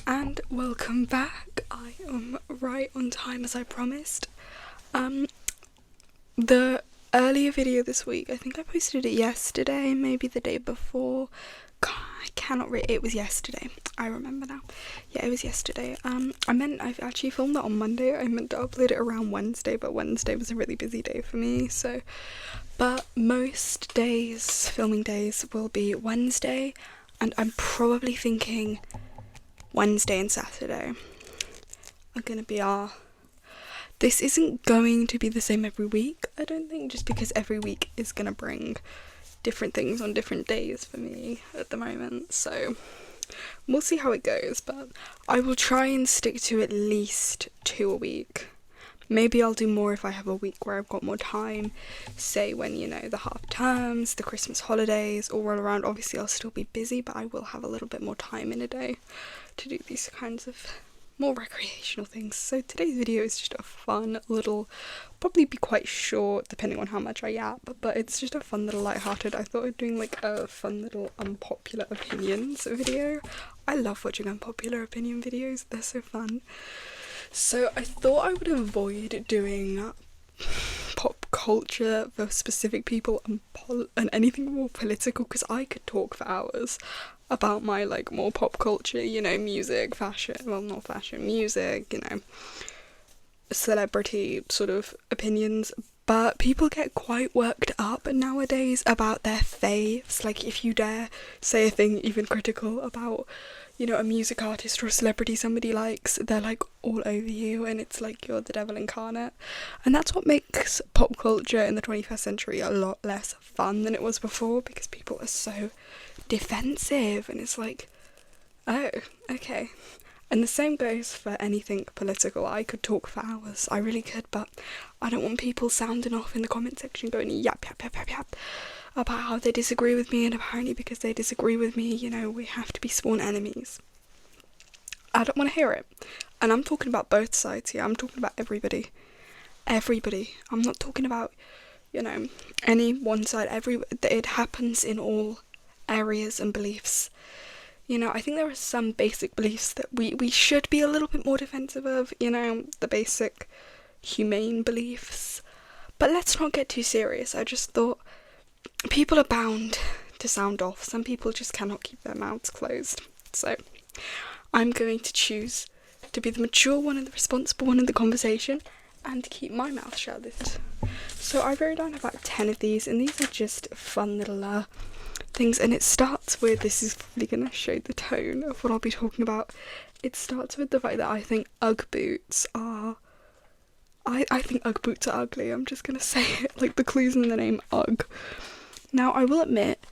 And welcome back. I am right on time as I promised. The earlier video this week, I think I posted it yesterday, maybe the day before. God, I cannot it was yesterday. I remember now. Yeah, it was yesterday. I've actually filmed that on Monday. I meant to upload it around Wednesday, but Wednesday was a really busy day for me, so but most days, filming days, will be Wednesday, and I'm probably thinking Wednesday and Saturday are gonna be this isn't going to be the same every week, I don't think, just because every week is gonna bring different things on different days for me at the moment, so we'll see how it goes, but I will try and stick to at least 2 a week. Maybe I'll do more if I have a week where I've got more time, say when, the half terms, the Christmas holidays all roll around. Obviously I'll still be busy, but I will have a little bit more time in a day to do these kinds of more recreational things. So today's video is just a fun little, probably be quite short depending on how much I yap, but it's just a fun little lighthearted. I thought of doing like a fun little unpopular opinions video. I love watching unpopular opinion videos, they're so fun. So I thought I would avoid doing pop culture for specific people and anything more political, because I could talk for hours about my like more pop culture, music, fashion, well not fashion, music, celebrity sort of opinions, but people get quite worked up nowadays about their faves. Like if you dare say a thing even critical about a music artist or a celebrity somebody likes, they're like all over you, and it's like you're the devil incarnate. And that's what makes pop culture in the 21st century a lot less fun than it was before, because people are so defensive, and it's like, oh, okay. And the same goes for anything political. I could talk for hours, I really could, but I don't want people sounding off in the comment section going yap yap yap yap yap about how they disagree with me, and apparently because they disagree with me, we have to be sworn enemies. I don't want to hear it. And I'm talking about both sides here. I'm talking about everybody. I'm not talking about, any one side. It happens in all areas and beliefs. I think there are some basic beliefs that we should be a little bit more defensive of, the basic humane beliefs. But let's not get too serious. I just thought people are bound to sound off. Some people just cannot keep their mouths closed. So I'm going to choose to be the mature one and the responsible one in the conversation and keep my mouth shut. So I wrote down about 10 of these, and these are just fun little things, and it starts with, this is probably going to show the tone of what I'll be talking about. It starts with the fact that I think Ugg boots are I think Ugg boots are ugly. I'm just gonna say it, like the clues in the name Ugg. Now I will admit,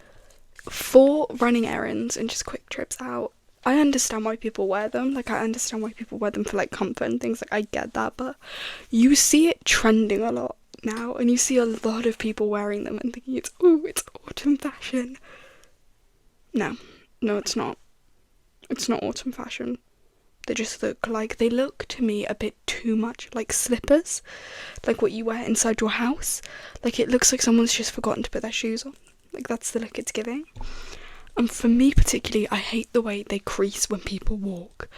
for running errands and just quick trips out, I understand why people wear them. Like I understand why people wear them for like comfort and things, like I get that, but you see it trending a lot now, and you see a lot of people wearing them and thinking it's autumn fashion. No, it's not. It's not autumn fashion. They just they look to me a bit too much like slippers, like what you wear inside your house. Like it looks like someone's just forgotten to put their shoes on. Like that's the look it's giving. And for me particularly, I hate the way they crease when people walk.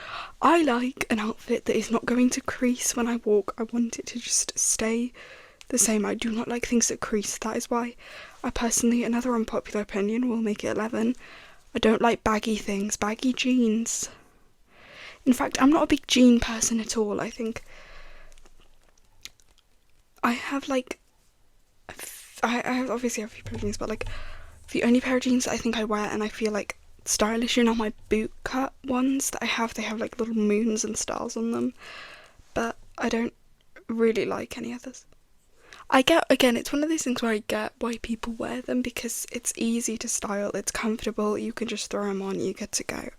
I like an outfit that is not going to crease when I walk. I want it to just stay the same. I do not like things that crease. That is why I personally, another unpopular opinion, will make it 11. I don't like baggy things, baggy jeans. In fact, I'm not a big jean person at all. I think I have I obviously have a few pair of jeans, but like the only pair of jeans that I think I wear and I feel like stylish in are my boot cut ones that I have. They have like little moons and stars on them, but I don't really like any others. Again, it's one of those things where I get why people wear them, because it's easy to style, it's comfortable, you can just throw them on, you get to go.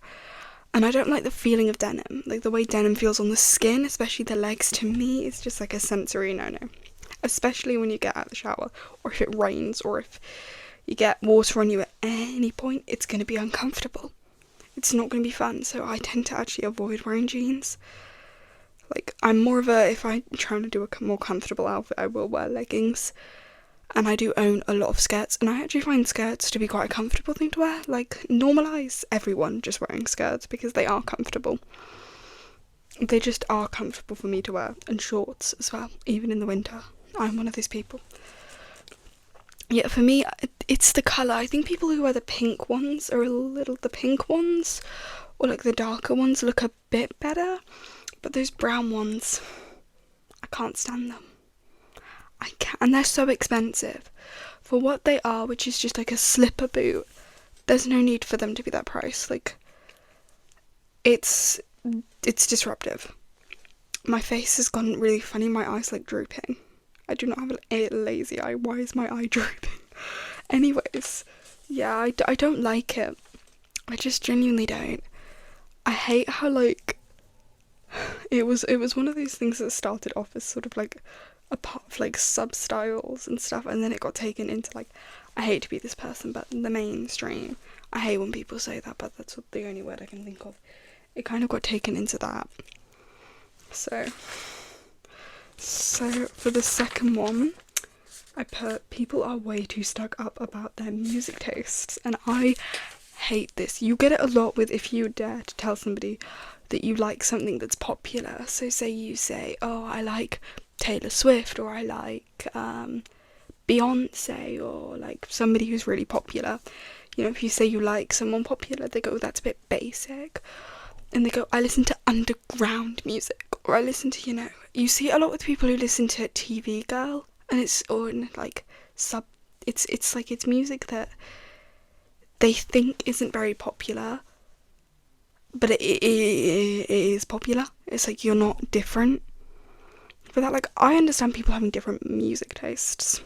And I don't like the feeling of denim, like the way denim feels on the skin, especially the legs. To me, it's just like a sensory no-no, especially when you get out of the shower, or if it rains, or if you get water on you at any point. It's going to be uncomfortable. It's not going to be fun, so I tend to actually avoid wearing jeans. Like, I'm more of a, if I'm trying to do a more comfortable outfit, I will wear leggings. and I do own a lot of skirts, and I actually find skirts to be quite a comfortable thing to wear. Like, normalise everyone just wearing skirts because they are comfortable. They just are comfortable for me to wear, and shorts as well, even in the winter. I'm one of those people. Yeah, for me, it's the colour. I think people who wear the pink ones or the pink ones, or like the darker ones, look a bit better, but those brown ones, I can't stand them. I can't, and they're so expensive. For what they are, which is just like a slipper boot, there's no need for them to be that price. Like, it's disruptive. My face has gone really funny, my eye's like drooping. I do not have a lazy eye. Why is my eye drooping? Anyways, yeah, I don't like it. I just genuinely don't. I hate how, like, it was one of those things that started off as sort of like a part of like sub-styles and stuff, and then it got taken into like, I hate to be this person, but the mainstream. I hate when people say that, but that's the only word I can think of. It kind of got taken into that. So for the second one, I put, people are way too stuck up about their music tastes, and I hate this. You get it a lot with if you dare to tell somebody that you like something that's popular. So say you say, oh, I like Taylor Swift, or I like Beyonce, or like somebody who's really popular. You know, if you say you like someone popular, they go, oh, that's a bit basic. And they go, I listen to underground music, or I listen to, you know, you see it a lot with people who listen to TV Girl, and it's on like it's like, it's music that they think isn't very popular, but it is popular. It's like, you're not different for that. Like, I understand people having different music tastes.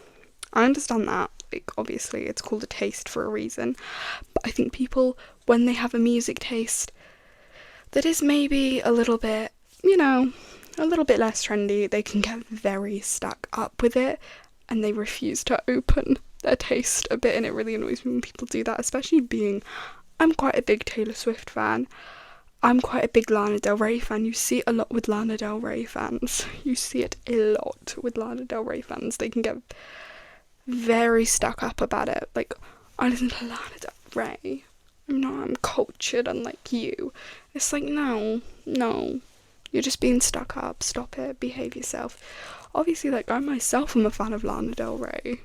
I understand that. Like, obviously it's called a taste for a reason, but I think people, when they have a music taste that is maybe a little bit, you know, a little bit less trendy, they can get very stuck up with it, and they refuse to open their taste a bit, and it really annoys me when people do that, especially being, I'm quite a big Taylor Swift fan. I'm quite a big Lana Del Rey fan. You see it a lot with Lana Del Rey fans. You see it a lot with Lana Del Rey fans. They can get very stuck up about it. Like, I listen to Lana Del Rey. I'm cultured unlike you. It's like, no, you're just being stuck up. Stop it, behave yourself. Obviously, like, I myself am a fan of Lana Del Rey,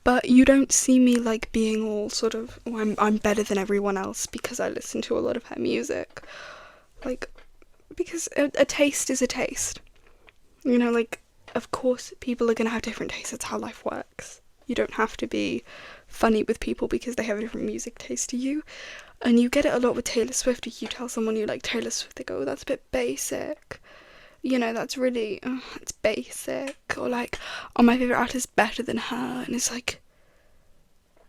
but you don't see me like being all sort of, oh, I'm better than everyone else because I listen to a lot of her music. Like, because a taste is a taste, you know. Like, of course people are gonna have different tastes. That's how life works. You don't have to be funny with people because they have a different music taste to you. And you get it a lot with Taylor Swift. If you tell someone you like Taylor Swift, they go, oh, that's a bit basic. You know, that's really, it's basic. Or like, oh, my favourite artist is better than her. And it's like,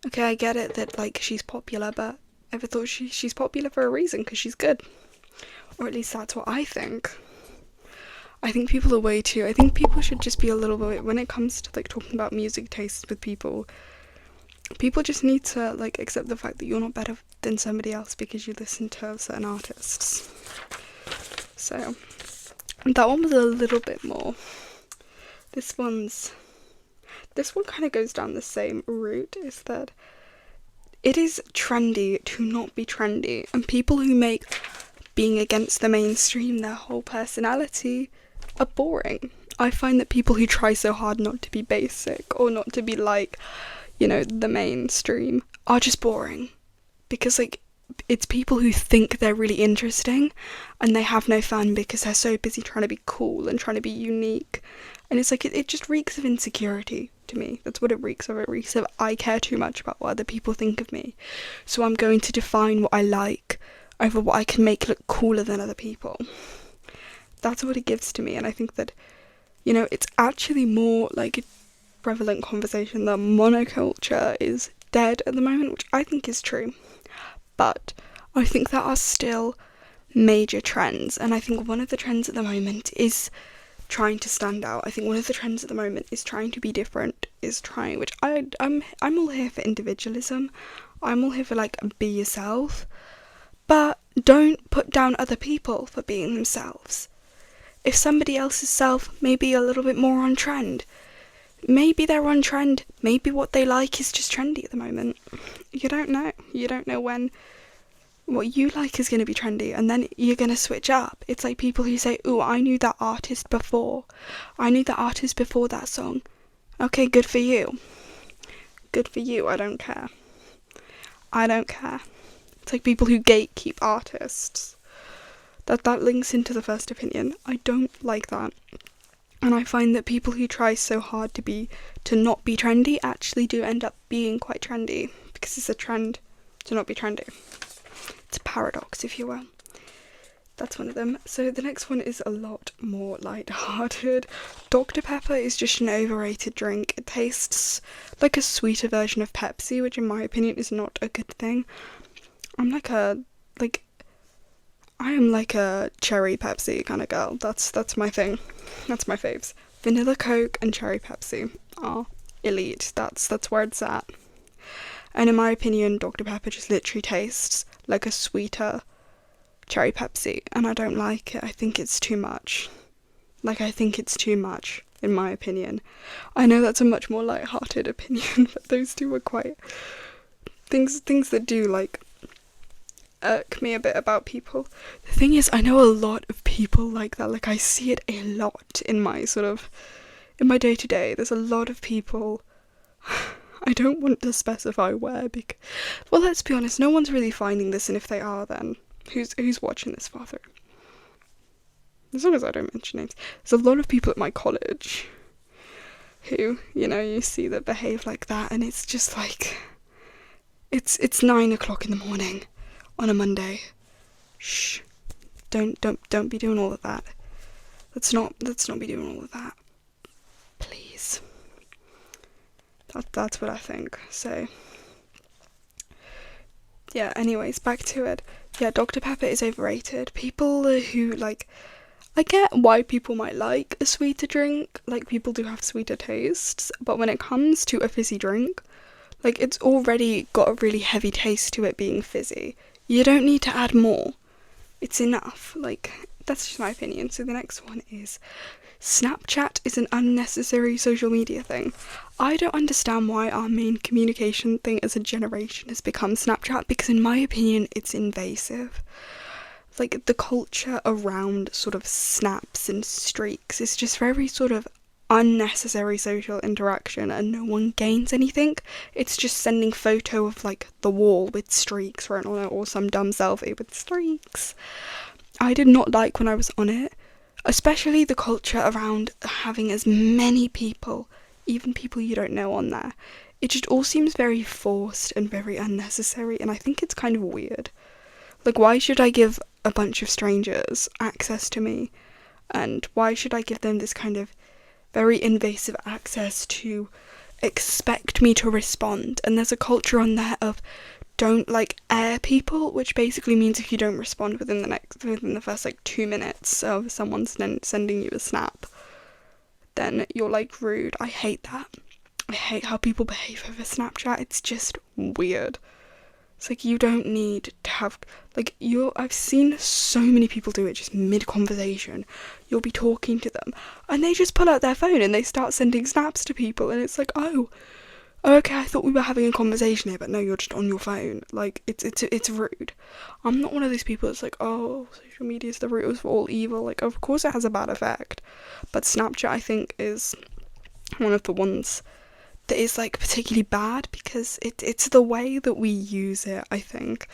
okay, I get it that, like, she's popular, but I ever thought she's popular for a reason, because she's good. Or at least that's what I think. I think people are way too, I think people should just be a little bit, when it comes to like talking about music tastes with people just need to like accept the fact that you're not better than somebody else because you listen to certain artists. So that one was a little bit more. This one kind of goes down the same route, is that it is trendy to not be trendy, and people who make being against the mainstream their whole personality are boring. I find that people who try so hard not to be basic or not to be like, you know, the mainstream are just boring, because like, it's people who think they're really interesting and they have no fun because they're so busy trying to be cool and trying to be unique, and it's like, it just reeks of insecurity to me. That's what it reeks of. It reeks of, I care too much about what other people think of me, so I'm going to define what I like over what I can make look cooler than other people. That's what it gives to me. And I think that, you know, it's actually more like a prevalent conversation that monoculture is dead at the moment, which I think is true. But I think there are still major trends, and I think one of the trends at the moment is trying to stand out. I think one of the trends at the moment is trying to be different, which I'm all here for individualism. I'm all here for like, be yourself, but don't put down other people for being themselves. If somebody else's self may be a little bit more on trend, maybe they're on trend. Maybe what they like is just trendy at the moment. You don't know. You don't know when what you like is going to be trendy, and then you're going to switch up. It's like people who say, "Ooh, I knew that artist before. I knew that artist before that song." Okay, good for you. Good for you. I don't care. I don't care. It's like people who gatekeep artists. That links into the first opinion. I don't like that. And I find that people who try so hard to not be trendy actually do end up being quite trendy, because it's a trend to not be trendy. It's a paradox, if you will. That's one of them. So the next one is a lot more lighthearted. Dr. Pepper is just an overrated drink. It tastes like a sweeter version of Pepsi, which in my opinion is not a good thing. I am like a cherry Pepsi kind of girl. That's my thing. That's my faves. Vanilla Coke and cherry Pepsi are elite. That's where it's at. And in my opinion, Dr. Pepper just literally tastes like a sweeter cherry Pepsi, and I don't like it. I think it's too much. I think it's too much, in my opinion. I know that's a much more light-hearted opinion, but those two are quite things that do, irk me a bit about people. The thing is, I know a lot of people like that. I see it a lot in my day-to-day. There's a lot of people... I don't want to specify where, because, well, let's be honest, no one's really finding this, and if they are, then who's watching this far through? As long as I don't mention names. There's a lot of people at my college who, you see that behave like that, and it's just it's 9 o'clock in the morning on a Monday. Shh. Don't be doing all of that. Let's not be doing all of that. Please. That's what I think. So, yeah, anyways, back to it. Yeah, Dr. Pepper is overrated. People who, I get why people might like a sweeter drink. People do have sweeter tastes. But when it comes to a fizzy drink, it's already got a really heavy taste to it being fizzy. You don't need to add more. It's enough. That's just my opinion. So the next one is... Snapchat is an unnecessary social media thing. I don't understand why our main communication thing as a generation has become Snapchat, because in my opinion it's invasive. The culture around sort of snaps and streaks is just very sort of unnecessary social interaction, and no one gains anything. It's just sending photo of the wall with streaks right on it, or some dumb selfie with streaks. I did not like when I was on it. Especially the culture around having as many people, even people you don't know, on there. It just all seems very forced and very unnecessary, and I think it's kind of weird. Why should I give a bunch of strangers access to me? And why should I give them this kind of very invasive access to expect me to respond? And there's a culture on there of don't air people, which basically means if you don't respond within the first 2 minutes of someone sending you a snap, then you're rude. I hate that. I hate how people behave over Snapchat. It's just weird. It's you don't need to have I've seen so many people do it just mid-conversation. You'll be talking to them and they just pull out their phone and they start sending snaps to people, and it's oh, okay, I thought we were having a conversation here, but no, you're just on your phone. It's rude. I'm not one of those people that's oh, social media is the root of all evil. Of course it has a bad effect, but Snapchat, I think, is one of the ones that is particularly bad, because it's the way that we use it, I think.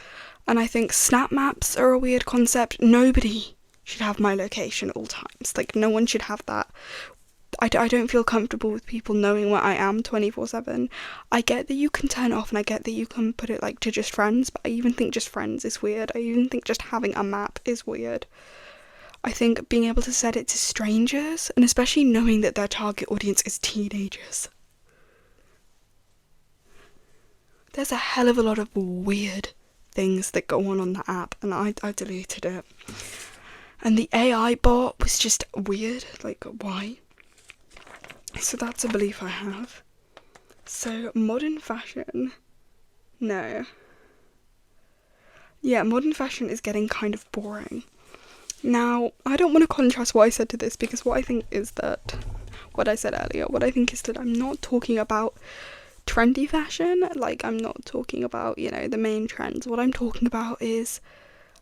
And I think snap maps are a weird concept. Nobody should have my location at all times. No one should have that. I don't feel comfortable with people knowing where I am 24/7. I get that you can turn it off, and I get that you can put it to just friends, but I even think just friends is weird. I even think just having a map is weird. I think being able to set it to strangers, and especially knowing that their target audience is teenagers. There's a hell of a lot of weird things that go on the app, and I deleted it. And the AI bot was just weird. Why? So that's a belief I have. So, modern fashion. No. Yeah, modern fashion is getting kind of boring. Now, I don't want to contrast what I said to this, because what I think is that what I said earlier. What I think is that I'm not talking about trendy fashion, like I'm not talking about, you know, the main trends. What I'm talking about is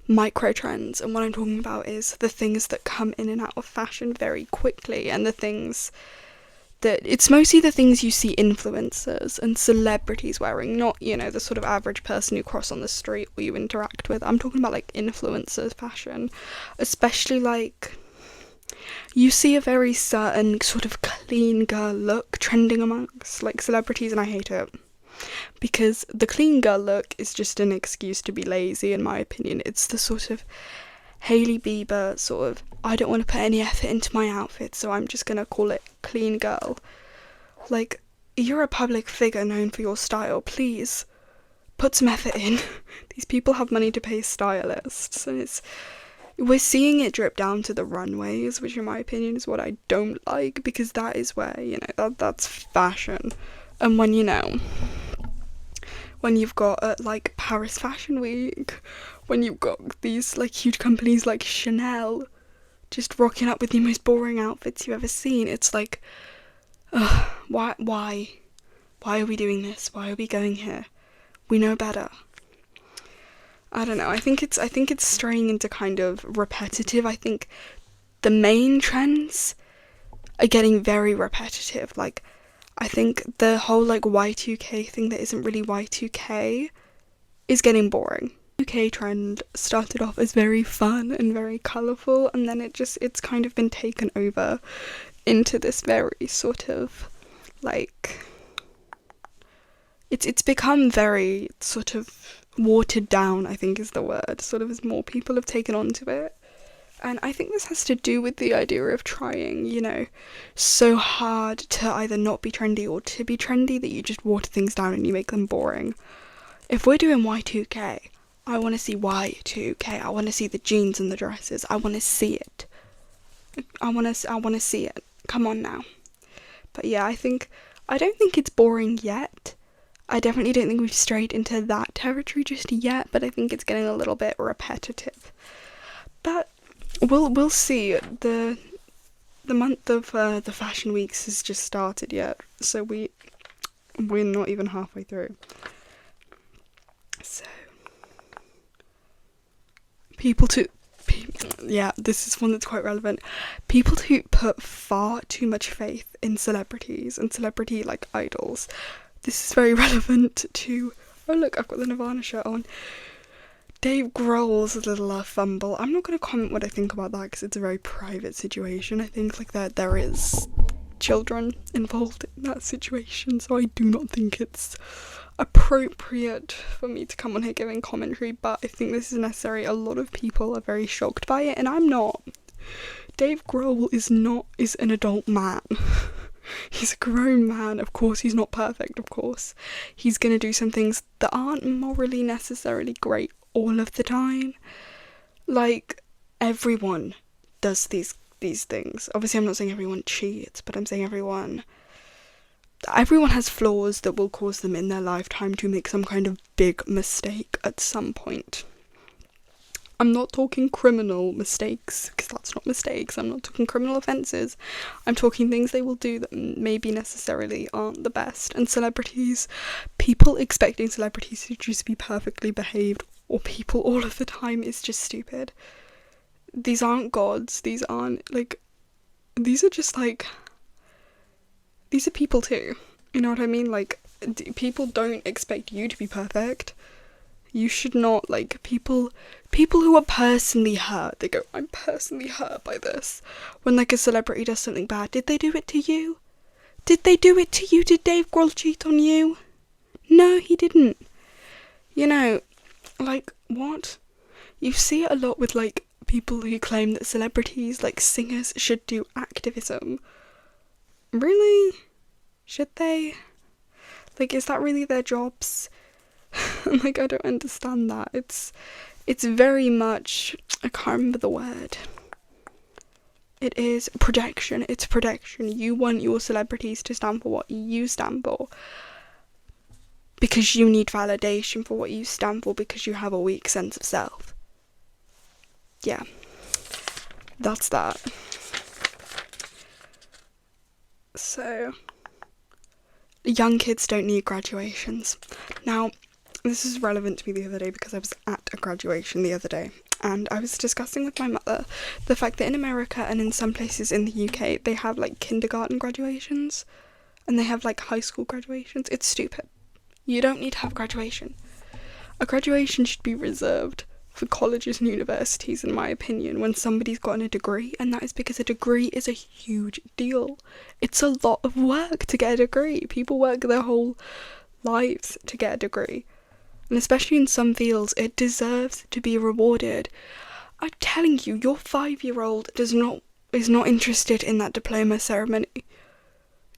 micro trends, and what I'm talking about is the things that come in and out of fashion very quickly, and the things that, it's mostly the things you see influencers and celebrities wearing, not, you know, the sort of average person you cross on the street or you interact with. I'm talking about like influencers fashion, especially like you see a very certain sort of clean girl look trending amongst like celebrities, and I hate it. Because the clean girl look is just an excuse to be lazy, in my opinion. It's the sort of Hailey Bieber sort of, I don't want to put any effort into my outfit, so I'm just gonna call it clean girl. Like, you're a public figure known for your style, please put some effort in. These people have money to pay stylists, and we're seeing it drip down to the runways, which in my opinion is what I don't like, because that is where, you know, that's fashion. And when, you know, when you've got like Paris Fashion Week, when you've got these like huge companies like Chanel just rocking up with the most boring outfits you've ever seen, it's like, why are we doing this? Why are we going here? We know better. I don't know, I think it's straying into kind of repetitive. I think the main trends are getting very repetitive. Like, I think the whole like Y2K thing that isn't really Y2K is getting boring. Y2K trend started off as very fun and very colourful, and then it's kind of been taken over into this very sort of like, it's become very sort of watered down, I think is the word, sort of, as more people have taken onto it. And I think this has to do with the idea of trying, you know, so hard to either not be trendy or to be trendy that you just water things down and you make them boring. If we're doing Y2K, I want to see Y2K. I want to see the jeans and the dresses. I want to see it. I want to see it. Come on now. But yeah, I don't think it's boring yet. I definitely don't think we've strayed into that territory just yet, but I think it's getting a little bit repetitive. But we'll see. The month of the fashion weeks has just started yet, so we're not even halfway through. So this is one that's quite relevant. People who put far too much faith in celebrities and celebrity like idols. This is very relevant to, oh look, I've got the Nirvana shirt on. Dave Grohl's little fumble. I'm not going to comment what I think about that because it's a very private situation. I think like that there is children involved in that situation, so I do not think it's appropriate for me to come on here giving commentary, but I think this is necessary. A lot of people are very shocked by it, and I'm not. Dave Grohl is an adult man. He's a grown man. Of course he's not perfect, of course. He's gonna do some things that aren't morally necessarily great all of the time. Like, everyone does these things. Obviously I'm not saying everyone cheats, but I'm saying everyone has flaws that will cause them in their lifetime to make some kind of big mistake at some point. I'm not talking criminal mistakes, because that's not mistakes. I'm not talking criminal offences. I'm talking things they will do that maybe necessarily aren't the best. And celebrities, people expecting celebrities to just be perfectly behaved, or people all of the time, is just stupid. These aren't gods. These aren't, like, these are just, like, these are people too. You know what I mean? Like, people don't expect you to be perfect. You should not, like, people who are personally hurt, they go, I'm personally hurt by this. When, like, a celebrity does something bad, did they do it to you? Did they do it to you? Did Dave Grohl cheat on you? No, he didn't. You know, like, what? You see it a lot with, like, people who claim that celebrities, like singers, should do activism. Really? Should they? Like, is that really their jobs? Like, I don't understand that. It's very much, I can't remember the word. It is projection. It's projection. You want your celebrities to stand for what you stand for, because you need validation for what you stand for, because you have a weak sense of self. Yeah. That's that. So, young kids don't need graduations. Now, this is relevant to me the other day because I was at a graduation the other day, and I was discussing with my mother the fact that in America and in some places in the UK they have like kindergarten graduations and they have like high school graduations. It's stupid. You don't need to have graduation. A graduation should be reserved for colleges and universities, in my opinion, when somebody's gotten a degree, and that is because a degree is a huge deal. It's a lot of work to get a degree. People work their whole lives to get a degree, and especially in some fields, it deserves to be rewarded. I'm telling you, your 5-year-old is not interested in that diploma ceremony.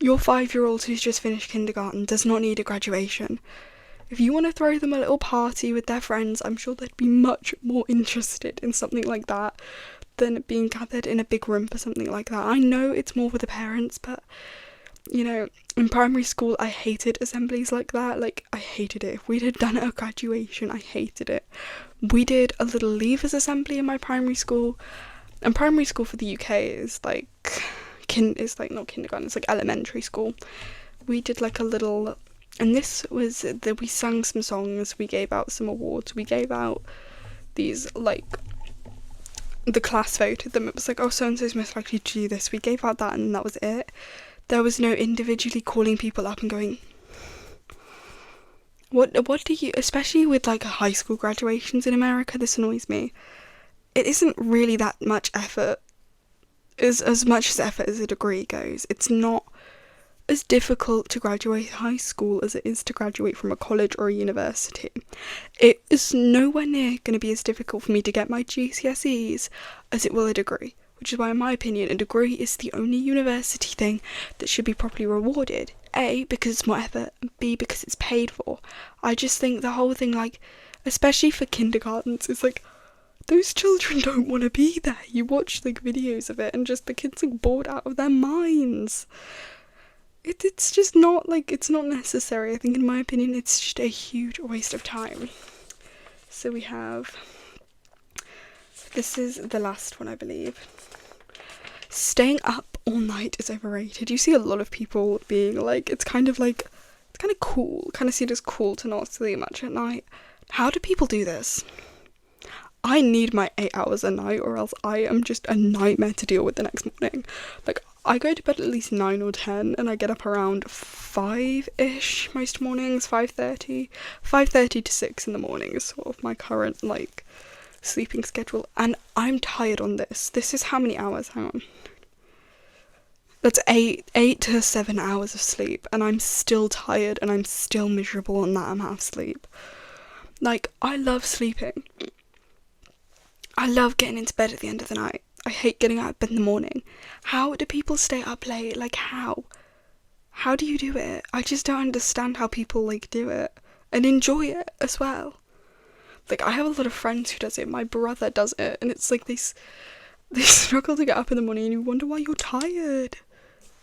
Your 5-year-old who's just finished kindergarten does not need a graduation. If you want to throw them a little party with their friends, I'm sure they'd be much more interested in something like that than being gathered in a big room for something like that. I know it's more for the parents, but, you know, in primary school I hated assemblies like that. Like, I hated it. If we'd had done it at graduation, I hated it. We did a little leavers assembly in my primary school, and primary school for the UK is like, it's like not kindergarten, it's like elementary school. We did like a little... And this was that we sang some songs, we gave out some awards, we gave out these, like, the class voted them. It was like, oh, so-and-so's most likely to do this. We gave out that and that was it. There was no individually calling people up and going, what do you, especially with, like, high school graduations in America, this annoys me. It isn't really that much effort, as much as effort as a degree goes. It's not as difficult to graduate high school as it is to graduate from a college or a university. It is nowhere near going to be as difficult for me to get my GCSEs as it will a degree, which is why, in my opinion, a degree is the only university thing that should be properly rewarded. A, because it's more effort, and B, because it's paid for. I just think the whole thing, like, especially for kindergartens, is like, those children don't want to be there. You watch, like, videos of it and just the kids, like, bored out of their minds. It's just not, like, it's not necessary. I think, in my opinion, it's just a huge waste of time. So we have, this is the last one, I believe. Staying up all night is overrated. You see a lot of people being like, it's kind of cool, kind of seen as cool to not sleep much at night. How do people do this? I need my 8 hours a night, or else I am just a nightmare to deal with the next morning. Like, I go to bed at least 9 or 10, and I get up around 5-ish most mornings, 5:30. 5:30 to 6 in the morning is sort of my current, like, sleeping schedule, and I'm tired on this. This is how many hours? Hang on. That's 8 to 7 hours of sleep, and I'm still tired, and I'm still miserable on that amount of sleep. Like, I love sleeping. I love getting into bed at the end of the night. I hate getting out of bed in the morning. How do people stay up late? Like, how? How do you do it? I just don't understand how people, like, do it and enjoy it as well. Like, I have a lot of friends who does it. My brother does it, and it's like they struggle to get up in the morning, and you wonder why you're tired.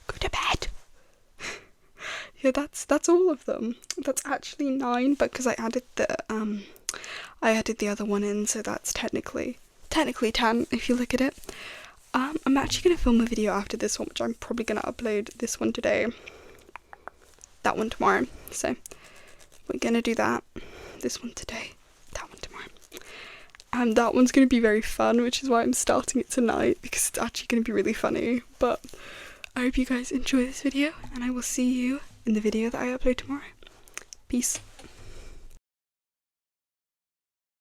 Go to bed. Yeah, that's all of them. That's actually 9, but because I added the other one in, so that's technically 10 if you look at it. I'm actually going to film a video after this one, which I'm probably going to upload this one today, that one tomorrow. So we're going to do that, this one today, that one tomorrow. And that one's going to be very fun, which is why I'm starting it tonight, because it's actually going to be really funny. But I hope you guys enjoy this video, and I will see you in the video that I upload tomorrow. Peace.